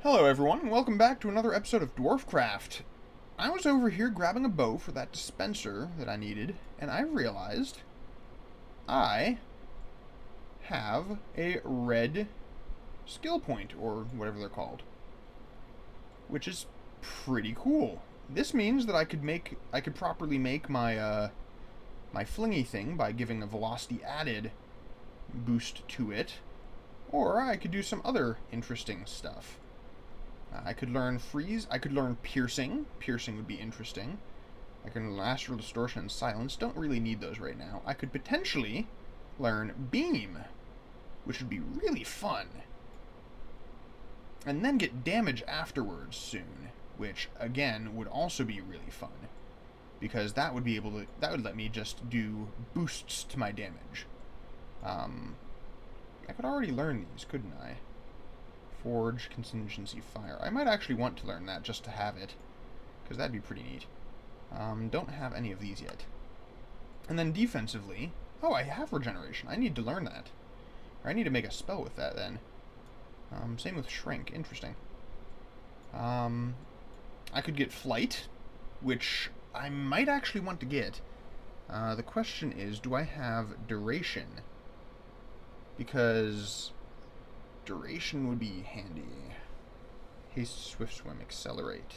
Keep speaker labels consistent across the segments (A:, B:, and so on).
A: Hello everyone, and welcome back to another episode of Dwarfcraft. I was over here grabbing a bow for that dispenser that I needed, and I realized I have a red skill point, or whatever they're called, which is pretty cool. This means that I could properly make my my flingy thing by giving a velocity added boost to it, or I could do some other interesting stuff. I could learn freeze. I could learn piercing. Piercing would be interesting. I can learn astral distortion and silence. Don't really need those right now. I could potentially learn beam, which would be really fun. And then get damage afterwards soon, which again would also be really fun, because that would let me just do boosts to my damage. I could already learn these, couldn't I? Forge, contingency, fire. I might actually want to learn that just to have it, because that'd be pretty neat. Don't have any of these yet. And then defensively, oh, I have regeneration. I need to learn that. Or I need to make a spell with that then. Same with shrink. Interesting. I could get flight, which I might actually want to get. The question is, do I have duration? Because duration would be handy. Haste, swift swim, accelerate.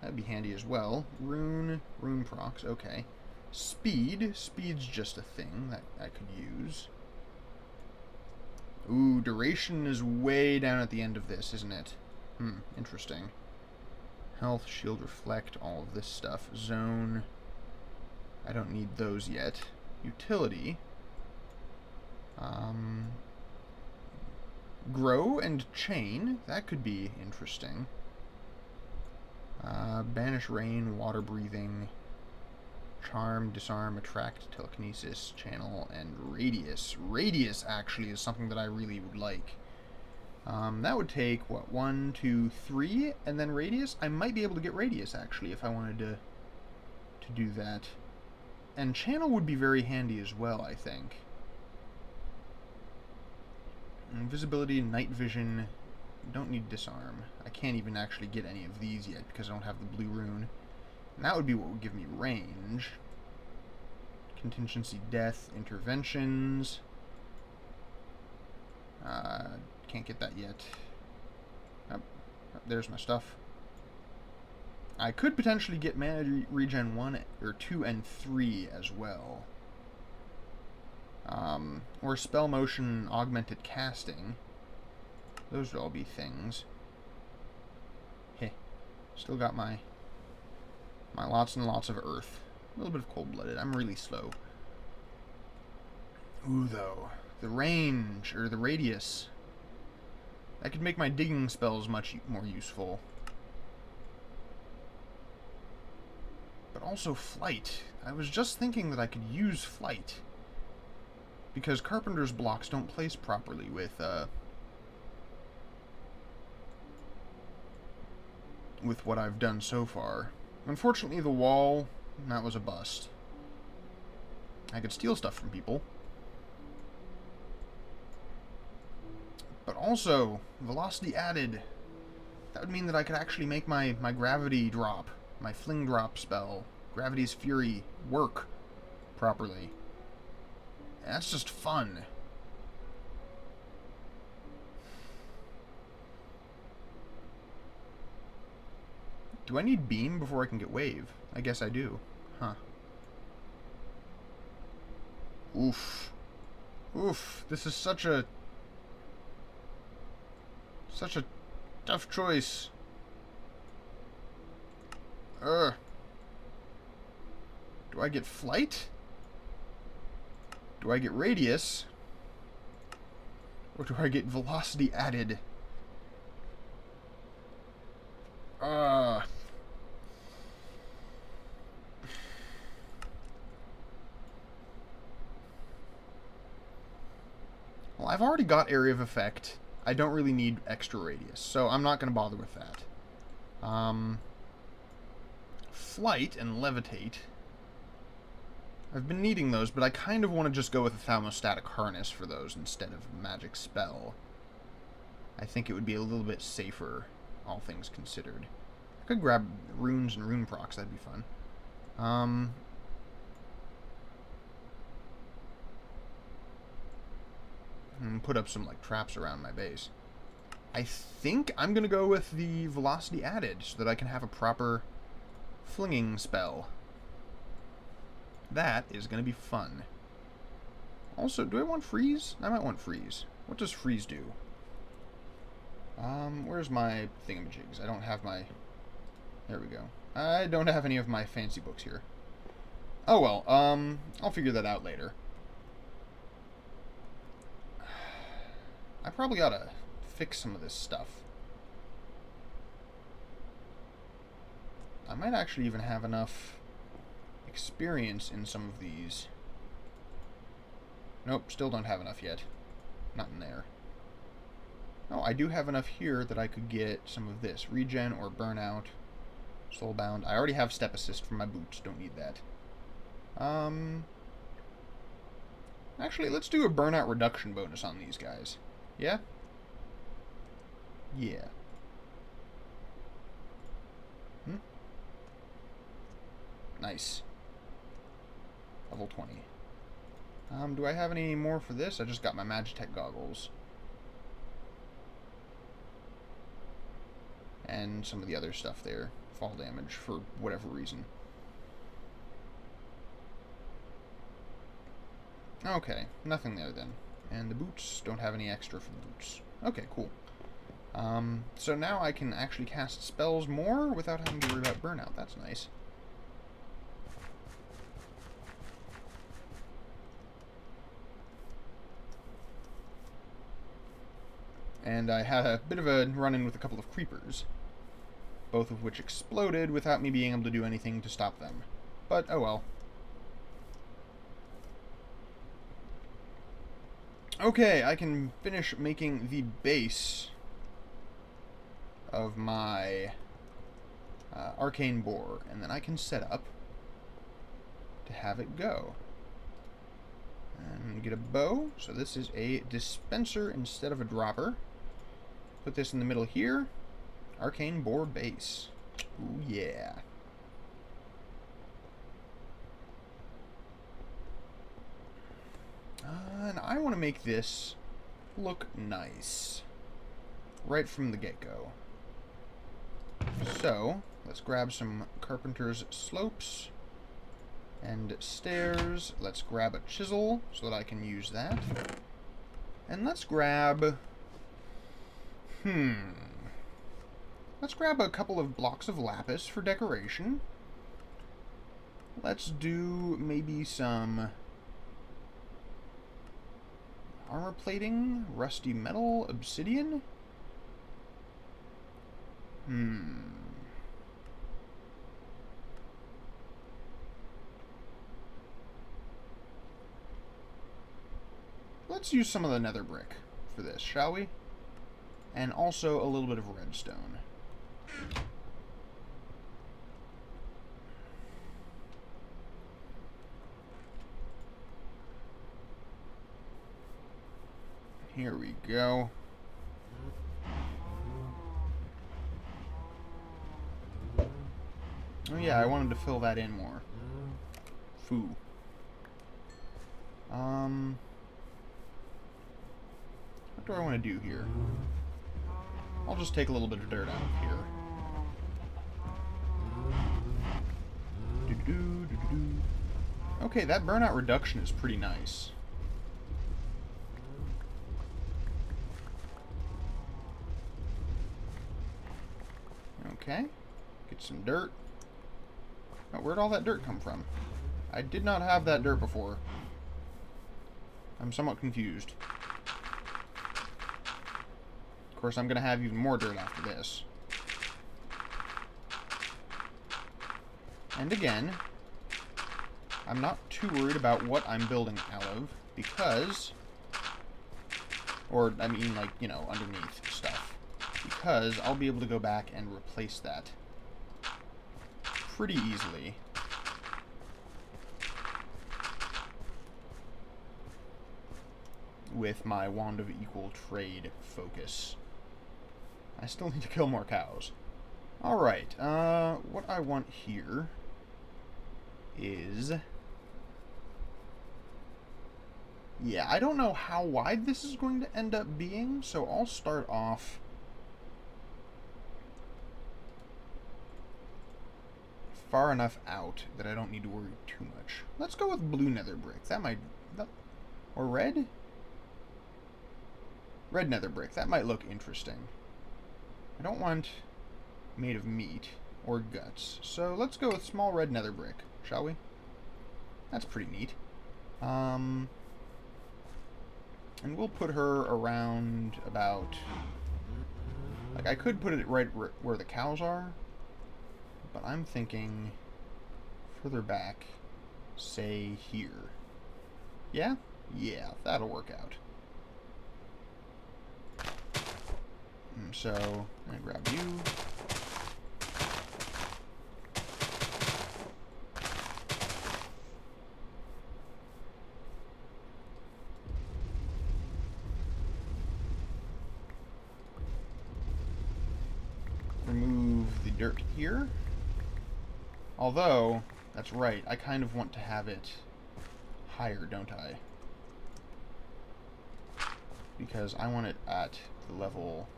A: That'd be handy as well. Rune procs, okay. Speed's just a thing that I could use. Ooh, duration is way down at the end of this, isn't it? Interesting. Health, shield, reflect, all of this stuff. Zone. I don't need those yet. Utility. Grow and chain, that could be interesting. Banish rain, water breathing, charm, disarm, attract, telekinesis, channel, and radius. Radius actually is something that I really would like. That would take, what, 1, 2, 3, and then radius? I might be able to get radius actually if I wanted to do that. And channel would be very handy as well, I think. Invisibility, night vision, don't need disarm. I can't even actually get any of these yet because I don't have the blue rune. And that would be what would give me range. Contingency, death, interventions. Can't get that yet. Oh, there's my stuff. I could potentially get mana regen 1 or 2 and 3 as well. Or spell motion augmented casting. Those would all be things. Heh. Still got my lots and lots of earth. A little bit of cold-blooded. I'm really slow. Ooh, though. The range, or the radius. That could make my digging spells much more useful. But also flight. I was just thinking that I could use flight, because carpenter's blocks don't place properly with what I've done so far. Unfortunately, the wall, that was a bust. I could steal stuff from people. But also, velocity added. That would mean that I could actually make my gravity drop, my fling drop spell, Gravity's Fury, work properly. That's just fun. Do I need beam before I can get wave? I guess I do. Huh. Oof. Oof. This is such a tough choice. Do I get flight? Do I get radius? Or do I get velocity added? Well, I've already got area of effect. I don't really need extra radius, so I'm not going to bother with that. Flight and levitate. I've been needing those, but I kind of want to just go with a thermostatic harness for those instead of magic spell. I think it would be a little bit safer. all things considered. I could grab runes and rune procs, that'd be fun. And put up some, like, traps around my base. I think I'm going to go with the velocity added so that I can have a proper flinging spell. That is going to be fun. Also, do I want freeze? I might want freeze. What does freeze do? Where's my thingamajigs? I don't have my... There we go. I don't have any of my fancy books here. Oh well, I'll figure that out later. I probably ought to fix some of this stuff. I might actually even have enough experience in some of these. Nope, still don't have enough yet. Not in there. Oh, I do have enough here that I could get some of this. Regen or burnout. Soulbound. I already have step assist from my boots. Don't need that. Actually, let's do a burnout reduction bonus on these guys. Yeah? Yeah. Nice. Level 20. Do I have any more for this? I just got my Magitech goggles. And some of the other stuff there. Fall damage for whatever reason. Okay, nothing there then. And the boots don't have any extra for the boots. Okay, cool. So now I can actually cast spells more without having to worry about burnout. That's nice. And I had a bit of a run-in with a couple of creepers, both of which exploded without me being able to do anything to stop them. But, oh well. Okay, I can finish making the base of my arcane boar, and then I can set up to have it go. And get a bow, so this is a dispenser instead of a dropper. Put this in the middle here. Arcane boar base. Ooh, yeah. And I want to make this look nice right from the get-go. So, let's grab some carpenter's slopes and stairs. Let's grab a chisel so that I can use that. And let's grab... Let's grab a couple of blocks of lapis for decoration. Let's do maybe some armor plating, rusty metal, obsidian. Let's use some of the nether brick for this, shall we? And also a little bit of redstone. Here we go. Oh yeah, I wanted to fill that in more. Foo. What do I want to do here? I'll just take a little bit of dirt out of here. Okay, that burnout reduction is pretty nice. Okay, get some dirt. Oh, where'd all that dirt come from? I did not have that dirt before. I'm somewhat confused. Of course, I'm going to have even more dirt after this. And again, I'm not too worried about what I'm building out of, because... Or, I mean, like, you know, underneath stuff. Because I'll be able to go back and replace that pretty easily. With my Wand of Equal Trade focus. I still need to kill more cows. Alright, what I want here is... Yeah, I don't know how wide this is going to end up being, so I'll start off far enough out that I don't need to worry too much. Let's go with blue nether brick. That might... or red? Red nether brick. That might look interesting. I don't want made of meat or guts. So let's go with small red nether brick, shall we? That's pretty neat. And we'll put her around about... Like, I could put it right where the cows are, but I'm thinking further back, say here. Yeah? Yeah, that'll work out. So, I'm gonna grab you. Remove the dirt here. Although, that's right, I kind of want to have it higher, don't I? Because I want it at the level...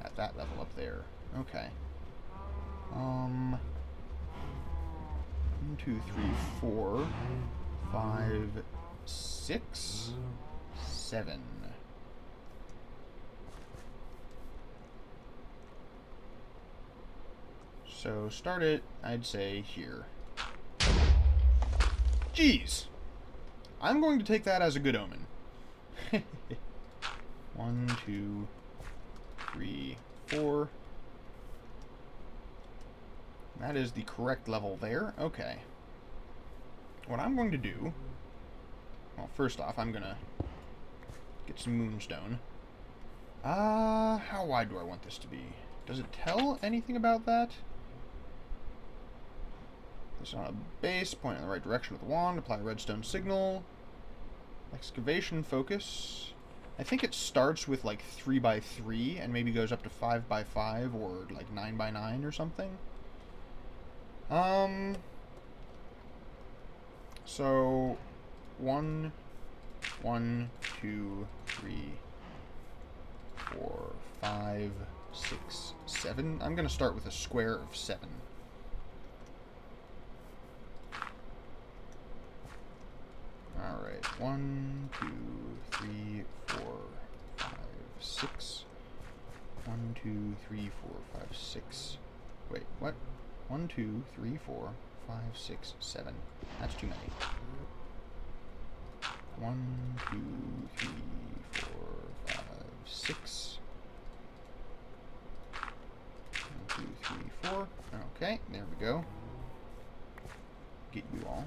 A: at that level up there. Okay. 1, 2, 3, 4, 5, 6, 7. So start it, I'd say, here. Jeez! I'm going to take that as a good omen. 1, 2, 3, 4. That is the correct level there. Okay. What I'm going to do... Well, first off, I'm going to get some moonstone. How wide do I want this to be? Does it tell anything about that? Place it on a base, point in the right direction with the wand, apply a redstone signal. Excavation Focus. I think it starts with like 3x3 and maybe goes up to 5x5 or like 9x9 or something. So 1, 2, 3, 4, 5, 6, 7. I'm gonna start with a square of 7. Alright, 1, 2, 3, 4, 5, 6. 1, 2, 3, 4, 5, 6. Wait, what? 1, 2, 3, 4, 5, 6, 7. That's too many. 1, 2, 3, 4, 5, 6. 1, 2, 3, 4. Okay, there we go. Get you all.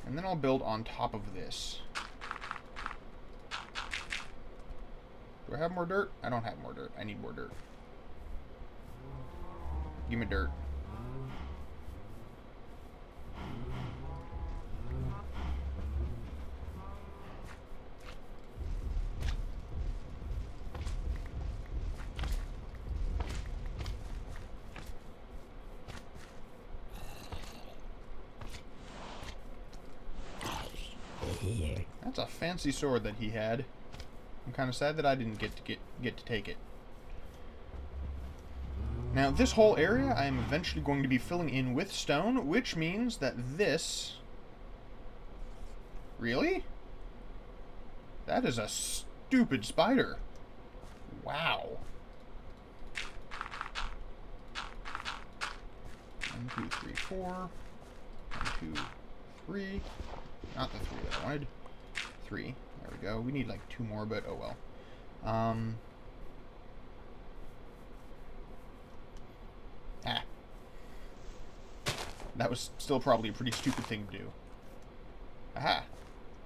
A: And then I'll build on top of this. Do I have more dirt? I don't have more dirt. I need more dirt. Give me dirt. That's a fancy sword that he had. I'm kind of sad that I didn't get to take it. Now, this whole area I am eventually going to be filling in with stone, which means that this... Really? That is a stupid spider. Wow. 1, 2, 3, 4. 1, 2, 3. Not the 3 that I wanted. 3. There we go. We need like 2 more, but oh well. That was still probably a pretty stupid thing to do. Aha.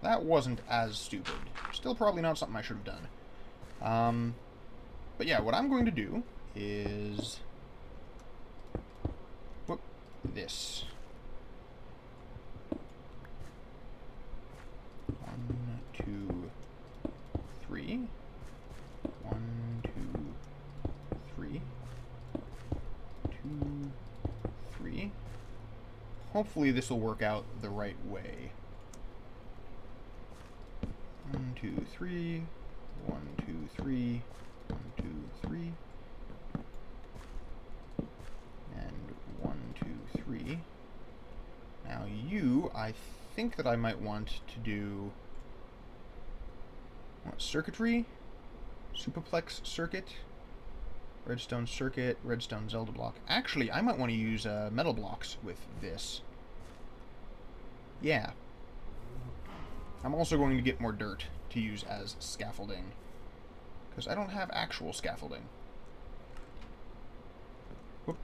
A: That wasn't as stupid. Still probably not something I should have done. But yeah, what I'm going to do is... Whoop. This. 1, 2, 3. hopefully this will work out the right way. 1, 2, 3. 1, 2, 3. 1, 2, 3. And 1, 2, 3. Now you, I think that I might want to do circuitry, superplex circuit, redstone circuit, redstone Zelda block. Actually, I might want to use metal blocks with this. Yeah. I'm also going to get more dirt to use as scaffolding, because I don't have actual scaffolding. Whoop.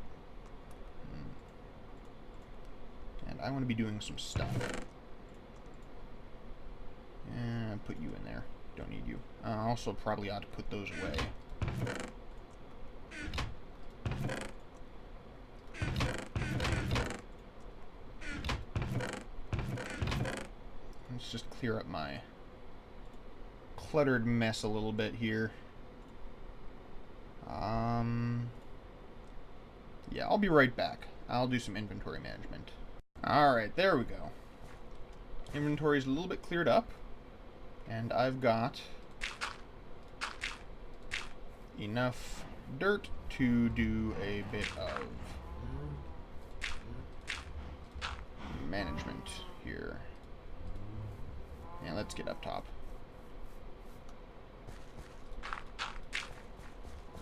A: And I want to be doing some stuff. And put you in there. Don't need you. I also probably ought to put those away. Let's just clear up my cluttered mess a little bit here. Yeah, I'll be right back. I'll do some inventory management. Alright, there we go. Inventory's a little bit cleared up. And I've got enough dirt to do a bit of management here. And let's get up top.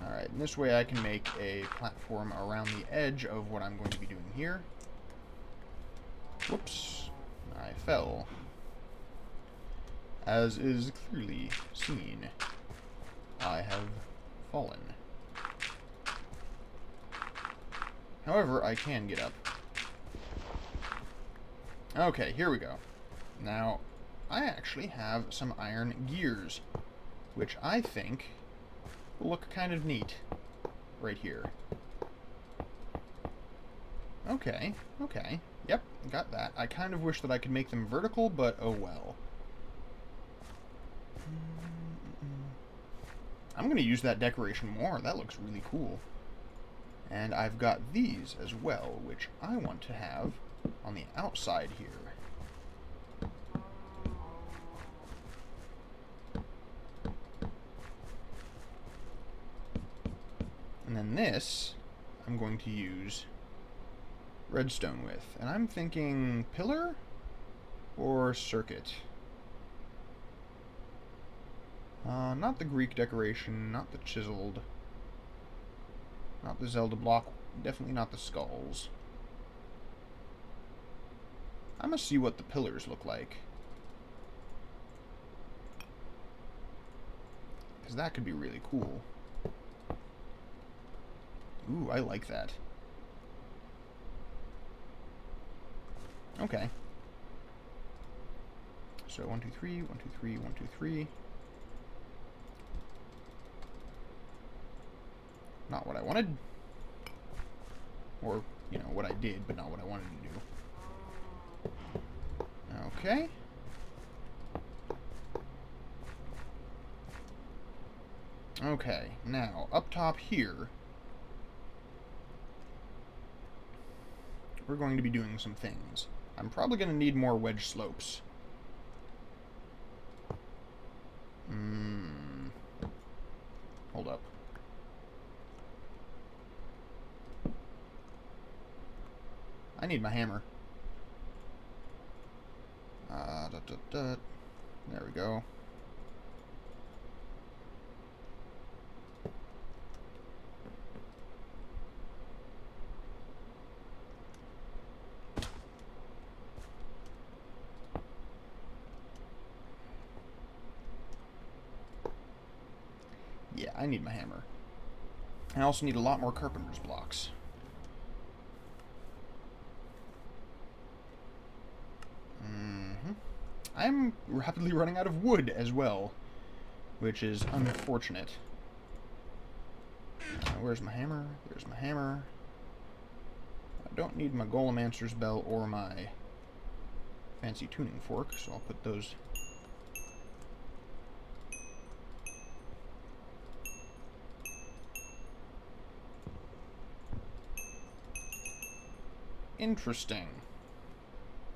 A: Alright, and this way I can make a platform around the edge of what I'm going to be doing here. Whoops. I fell. As is clearly seen, I have fallen. However, I can get up. Okay, here we go. Now, I actually have some iron gears, which I think will look kind of neat right here. Okay, okay. Yep, got that. I kind of wish that I could make them vertical, but oh well. I'm going to use that decoration more. That looks really cool. And I've got these as well, which I want to have on the outside here. And then this, I'm going to use redstone with. And I'm thinking pillar or circuit. Not the Greek decoration, not the chiseled, not the Zelda block, definitely not the skulls. I'm gonna see what the pillars look like, because that could be really cool. Ooh, I like that. Okay. So 1, 2, 3, 1, 2, 3, 1, 2, 3. Not what I wanted. Or, you know, what I did, but not what I wanted to do. Okay. Okay, now, up top here, we're going to be doing some things. I'm probably going to need more wedge slopes. Hold up. I need my hammer. There we go. Yeah, I need my hammer. I also need a lot more carpenter's blocks. I'm rapidly running out of wood as well, which is unfortunate. Where's my hammer? There's my hammer. I don't need my Golemancer's bell or my fancy tuning fork, so I'll put those. Interesting.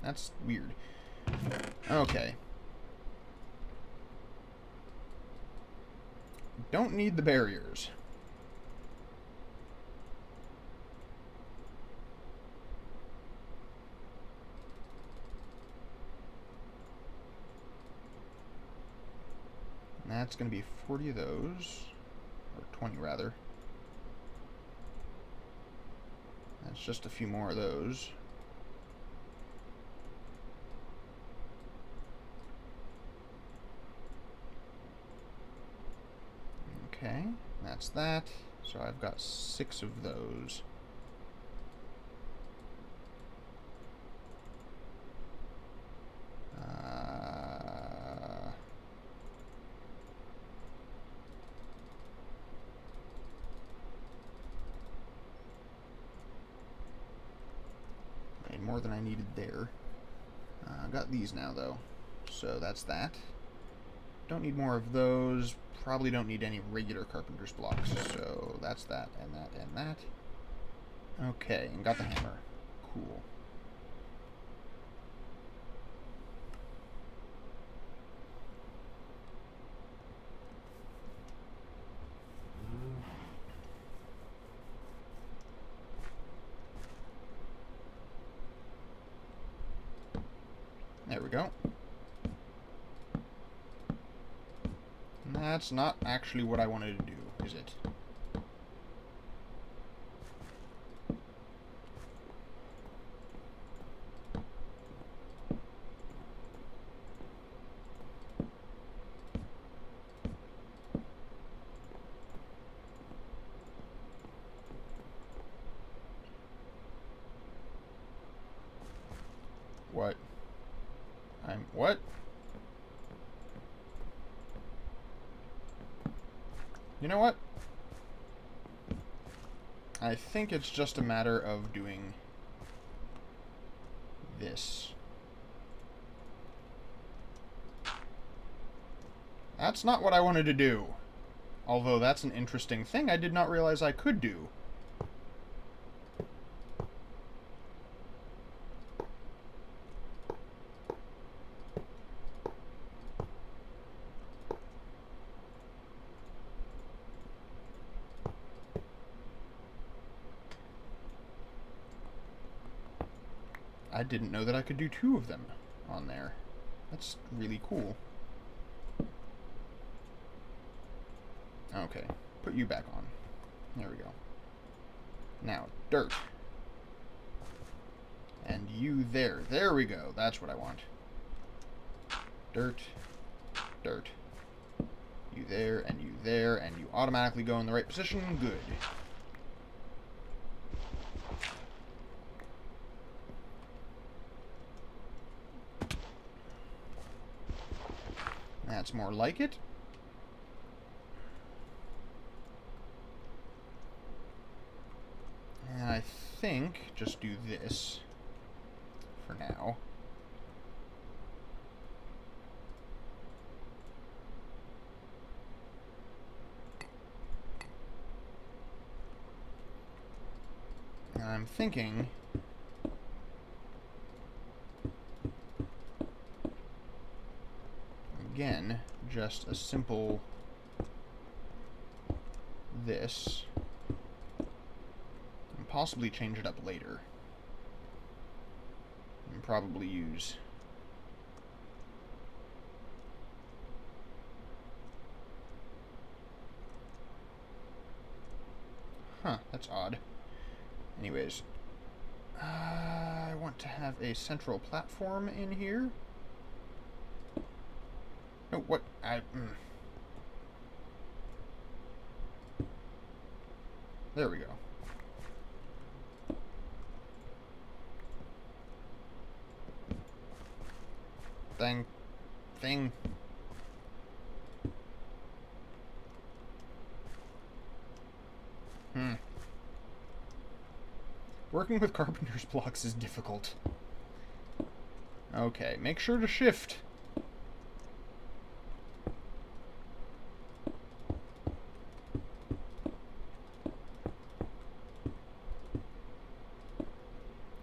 A: That's weird. Okay. Don't need the barriers. And that's going to be 40 of those. Or 20, rather. That's just a few more of those. Okay, that's that. So I've got 6 of those. Made more than I needed there. I've got these now, though. So that's that. Don't need more of those. Probably don't need any regular carpenter's blocks. So that's that, and that, and that. Okay, and got the hammer. Cool. There we go. And that's not actually what I wanted to do, is it? What? What? You know what? I think it's just a matter of doing this. That's not what I wanted to do. Although that's an interesting thing I did not realize I could do. I didn't know that I could do 2 of them on there. That's really cool. Okay, put you back on. There we go. Now, dirt. And you there. There we go. That's what I want. Dirt. Dirt. You there, and you there, and you automatically go in the right position. Good. That's more like it. And I think just do this for now. And I'm thinking again, just a simple this, and possibly change it up later. And probably use that's odd. Anyways, I want to have a central platform in here. Oh, what? There we go. Thing. Working with carpenter's blocks is difficult. Okay, make sure to shift.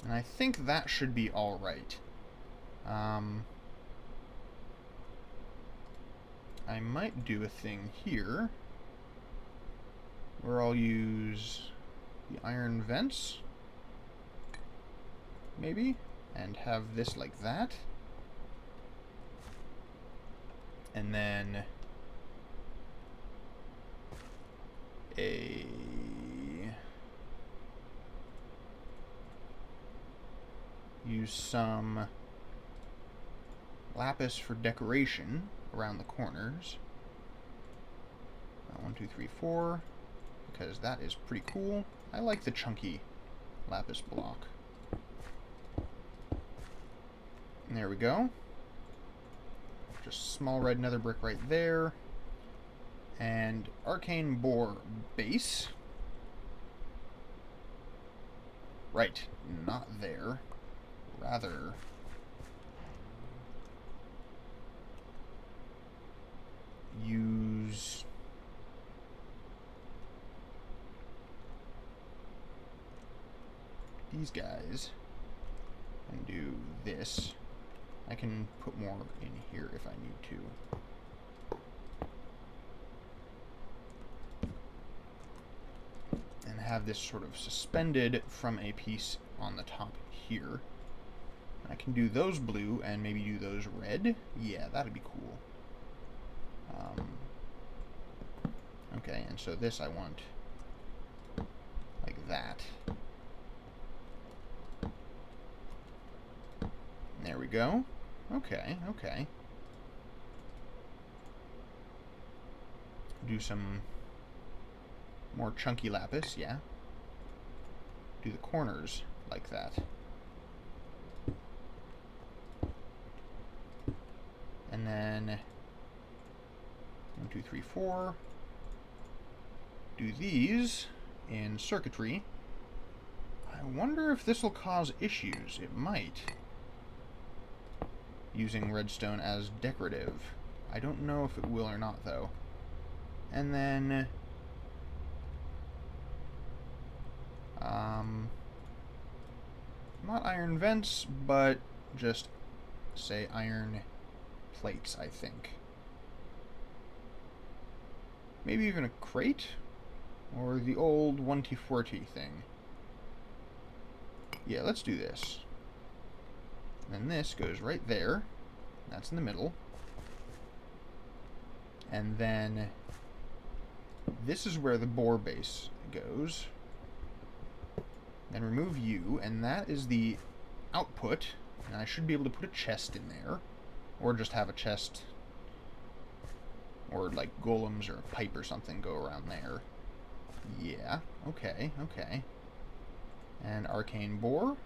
A: And I think that should be all right. I might do a thing here where I'll use the iron vents, maybe, and have this like that. And then use some lapis for decoration around the corners. 1, 2, 3, 4, because that is pretty cool. I like the chunky lapis block. And there we go. Just small red nether brick right there. And arcane boar base. Right, not there. Rather, use these guys and do this. I can put more in here if I need to. And have this sort of suspended from a piece on the top here. I can do those blue and maybe do those red. Yeah, that'd be cool. Okay, and so this I want like that. There we go. Okay, okay. Do some more chunky lapis, yeah. Do the corners like that. And then 1, 2, 3, 4. Do these in circuitry. I wonder if this will cause issues. It might. Using redstone as decorative. I don't know if it will or not, though. And then not iron vents, but just say iron plates, I think. Maybe even a crate? Or the old 1T40 thing. Yeah, let's do this. And this goes right there. That's in the middle. And then this is where the boar base goes. Then remove you, and that is the output. And I should be able to put a chest in there. Or just have a chest, or like golems or a pipe or something go around there. Yeah, okay, okay. And arcane boar.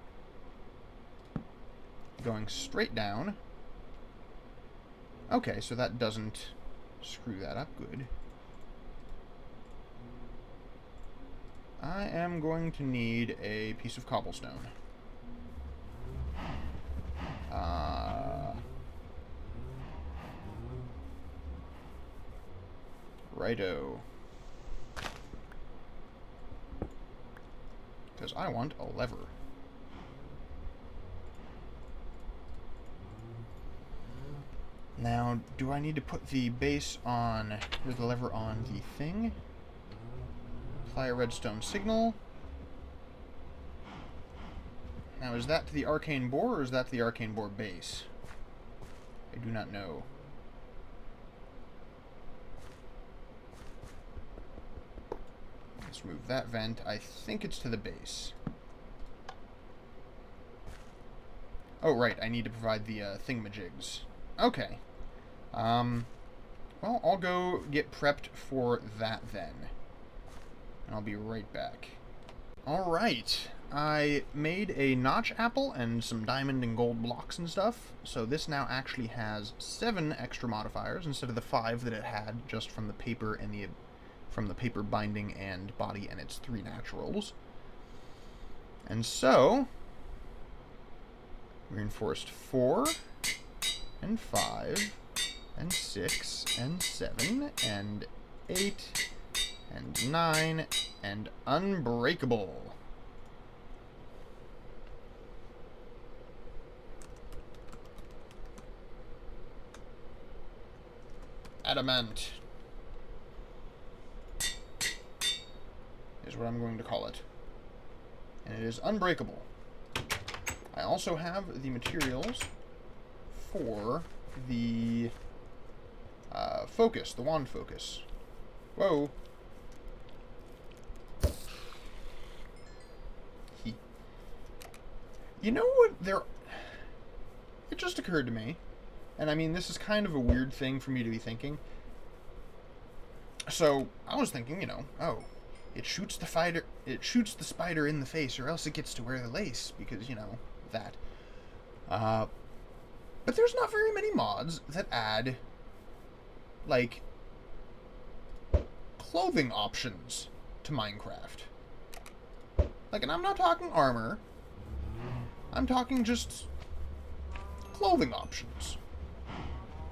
A: Going straight down. Okay, so that doesn't screw that up. Good. I am going to need a piece of cobblestone. Righto. Because I want a lever. Now, do I need to put the base on, or the lever on the thing? Apply a redstone signal. Now, is that to the arcane boar, or is that to the arcane boar base? I do not know. Let's remove that vent. I think it's to the base. Oh, right, I need to provide the thingamajigs. Okay. Well, I'll go get prepped for that then. And I'll be right back. Alright, I made a notch apple and some diamond and gold blocks and stuff, so this now actually has 7 extra modifiers instead of the 5 that it had just from the paper and from the paper binding and body and its 3 naturals. And so, reinforced 4 and 5 and 6 and 7 and 8 and 9 and unbreakable. Adamant is what I'm going to call it. And it is unbreakable. I also have the materials for the focus, the wand focus. Whoa. You know what? It just occurred to me, and I mean, this is kind of a weird thing for me to be thinking. So I was thinking, you know, oh, it shoots the spider in the face, or else it gets to wear the lace because, you know, that. But there's not very many mods that add, like, clothing options to Minecraft. Like, and I'm not talking armor. I'm talking just clothing options.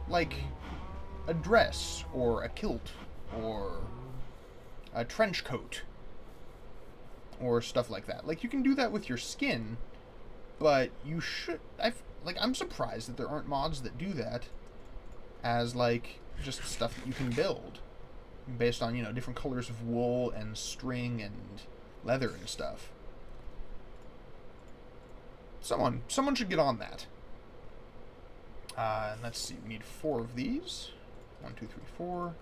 A: Like a dress, or a kilt, or a trench coat, or stuff like that. Like, you can do that with your skin, but you should... I'm surprised that there aren't mods that do that as, like, just stuff that you can build based on, you know, different colors of wool and string and leather and stuff. Someone should get on that. And let's see, we need 4 of these. 1, 2, 3, 4.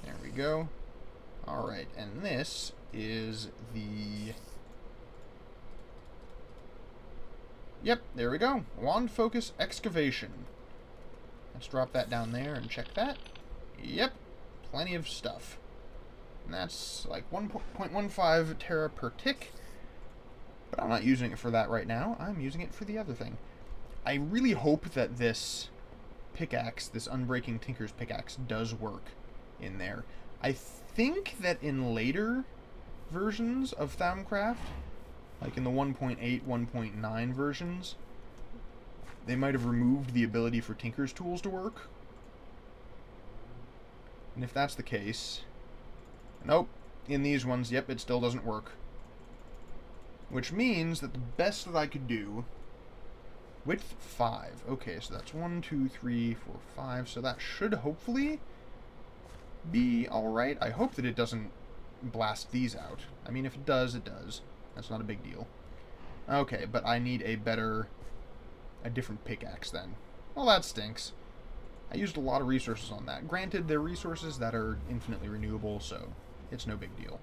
A: There we go. Alright, and this is the... Yep, there we go. Wand Focus Excavation. Let's drop that down there and check that. Yep, plenty of stuff. And that's like 1.15 Terra per tick. But I'm not using it for that right now. I'm using it for the other thing. I really hope that this pickaxe, this Unbreaking Tinker's pickaxe, does work in there. I think that in later versions of Thaumcraft, like in the 1.8, 1.9 versions, they might have removed the ability for Tinker's tools to work. And if that's the case... Nope. In these ones, yep, it still doesn't work. Which means that the best that I could do... Width 5. Okay, so that's 1, 2, 3, 4, 5. So that should hopefully be alright. I hope that it doesn't blast these out. I mean, if it does, it does. That's not a big deal. Okay, but I need a different pickaxe then. Well, that stinks. I used a lot of resources on that. Granted, they're resources that are infinitely renewable, so it's no big deal.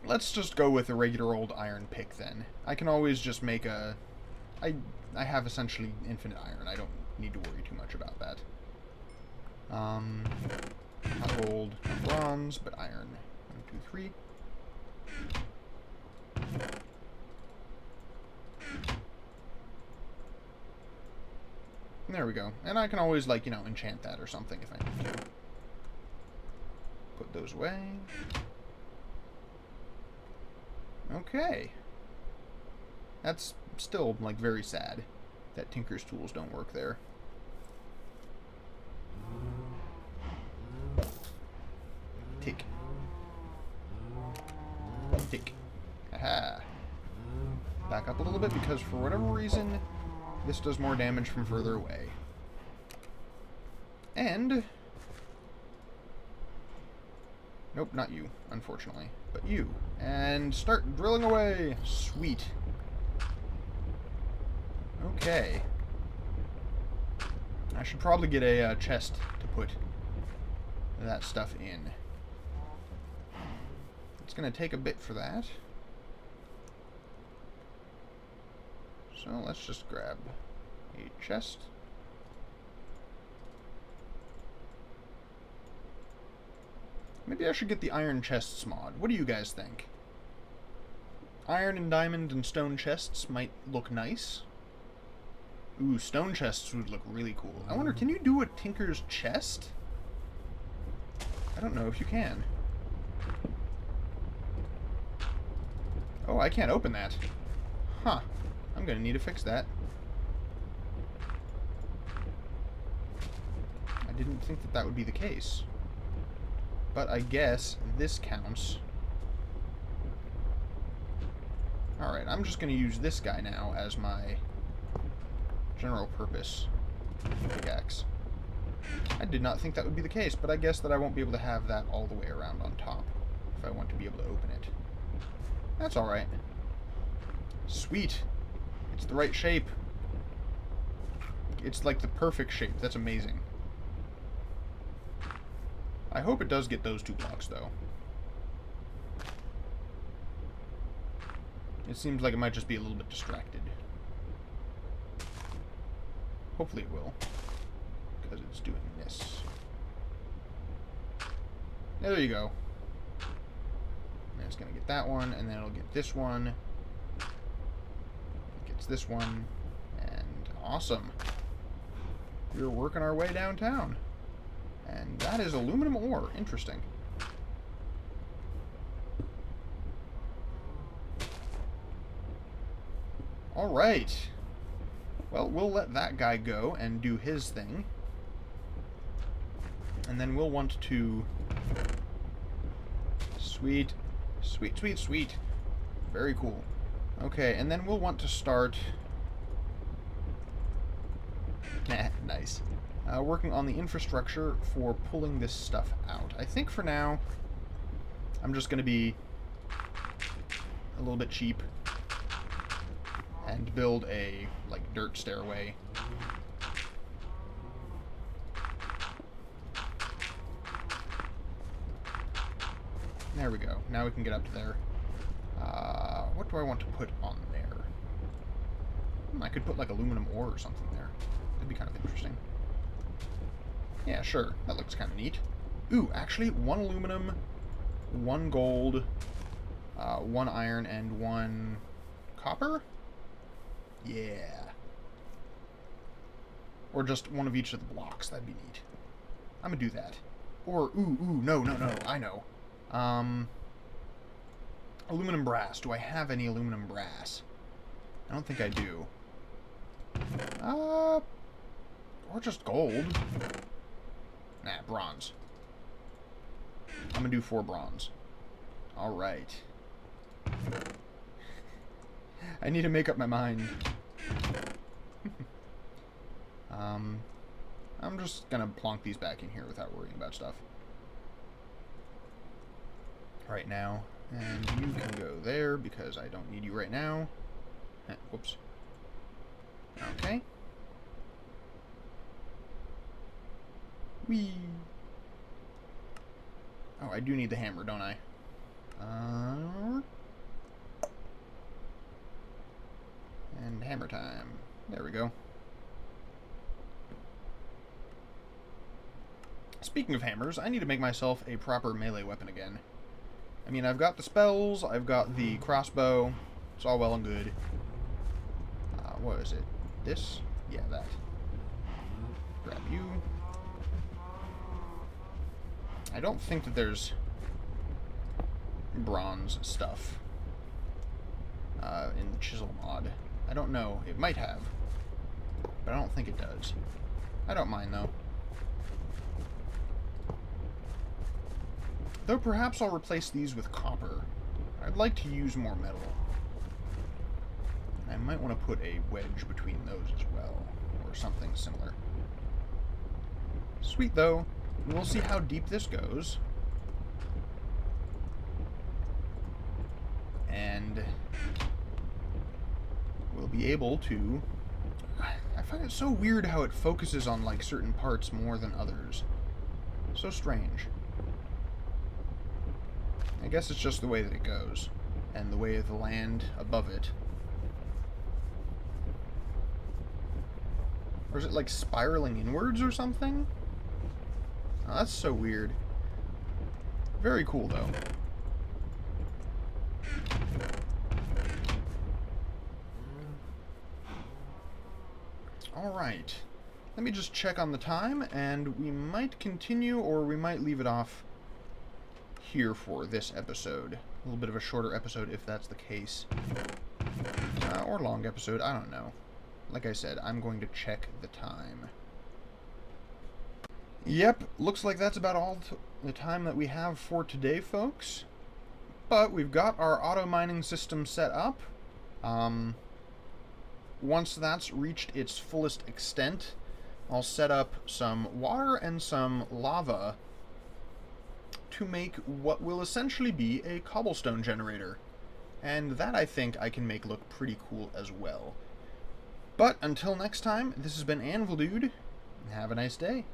A: Let's just go with a regular old iron pick then. I can always just make a... I have essentially infinite iron. I don't need to worry too much about that. Not gold, not bronze, but iron. 1, 2, 3. There we go. And I can always, like, you know, enchant that or something if I need to. Put those away. Okay. That's still, like, very sad that Tinker's tools don't work there. Tick. Tick. Aha. Back up a little bit because for whatever reason, this does more damage from further away. And... Nope, not you, unfortunately. But you. And start drilling away. Sweet. Okay. I should probably get a chest to put that stuff in. It's going to take a bit for that. So let's just grab a chest. Maybe I should get the iron chests mod. What do you guys think? Iron and diamond and stone chests might look nice. Ooh, stone chests would look really cool. I wonder, can you do a tinker's chest? I don't know if you can. Oh, I can't open that. Huh. I'm gonna need to fix that. I didn't think that that would be the case. But I guess this counts. Alright, I'm just gonna use this guy now as my general purpose pickaxe. I did not think that would be the case, but I guess that I won't be able to have that all the way around on top if I want to be able to open it. That's alright. Sweet. It's the right shape. It's like the perfect shape. That's amazing. I hope it does get those 2 blocks, though. It seems like it might just be a little bit distracted. Hopefully it will. Because it's doing this. There you go. And it's going to get that one, and then it'll get this one. It gets this one. And awesome. We're working our way downtown. And that is aluminum ore. Interesting. Alright. Well, we'll let that guy go and do his thing. And then we'll want to... Sweet. Sweet, sweet, sweet. Very cool. Okay, and then we'll want to start... Nice. Working on the infrastructure for pulling this stuff out. I think for now, I'm just going to be a little bit cheap and build a, like, dirt stairway. There we go. Now we can get up to there. What do I want to put on there? I could put, like, aluminum ore or something there. That'd be kind of interesting. Yeah, sure. That looks kind of neat. Ooh, actually, 1 aluminum, 1 gold, 1 iron, and 1 copper? Yeah. Or just 1 of each of the blocks. That'd be neat. I'm gonna do that. Or, no, I know. Aluminum brass. Do I have any aluminum brass? I don't think I do. Or just gold. Nah, bronze. I'm gonna do 4 bronze. Alright. I need to make up my mind. I'm just gonna plonk these back in here without worrying about stuff. Right now. And you can go there because I don't need you right now. Whoops. Okay. Whee! Oh, I do need the hammer, don't I? And hammer time. There we go. Speaking of hammers, I need to make myself a proper melee weapon again. I mean, I've got the spells, I've got the crossbow. It's all well and good. What is it? This? Yeah, that. Grab you. I don't think that there's bronze stuff in the chisel mod. I don't know. It might have, but I don't think it does. I don't mind, though. Though perhaps I'll replace these with copper. I'd like to use more metal. I might want to put a wedge between those as well, or something similar. Sweet, though. We'll see how deep this goes. And we'll be able to... I find it so weird how it focuses on, like, certain parts more than others. So strange. I guess it's just the way that it goes, and the way of the land above it. Or is it, like, spiraling inwards or something? Oh, that's so weird. Very cool, though. Alright. Let me just check on the time, and we might continue, or we might leave it off here for this episode. A little bit of a shorter episode, if that's the case. Or long episode, I don't know. Like I said, I'm going to check the time. Yep, looks like that's about all the time that we have for today, folks. But we've got our auto mining system set up. Once that's reached its fullest extent, I'll set up some water and some lava to make what will essentially be a cobblestone generator. And that I think I can make look pretty cool as well. But until next time, this has been Anvil Dude. Have a nice day.